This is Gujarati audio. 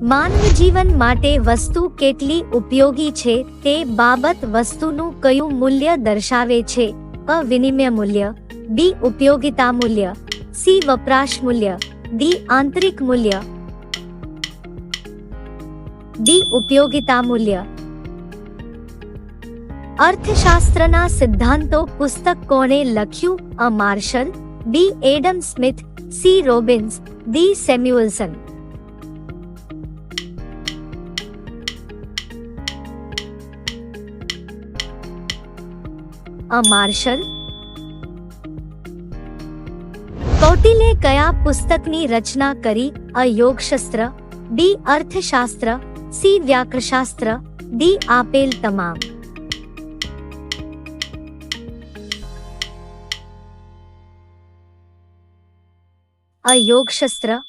માનવ જીવન માટે વસ્તુ કેટલી ઉપયોગી છે તે બાબત વસ્તુનું કયું મૂલ્ય દર્શાવે છે? અ. વિનિમય મૂલ્ય, બી. ઉપયોગિતા મૂલ્ય, સી. વપરાશ મૂલ્ય, ડી. આંતરિક મૂલ્ય. ડી. ઉપયોગિતા મૂલ્ય. અર્થશાસ્ત્રના સિદ્ધાંતો પુસ્તક કોણે લખ્યું? અ. Marshall, B. Adam Smith, C. Robbins, D. Samuelson. અ. માર્શલ. કૌટિલ્યે કયા પુસ્તકની રચના કરી? અ. યોગશાસ્ત્ર, બી. અર્થશાસ્ત્ર, સી. વ્યાકરણશાસ્ત્ર, ડી. આપેલ તમામ. અ. યોગશાસ્ત્ર.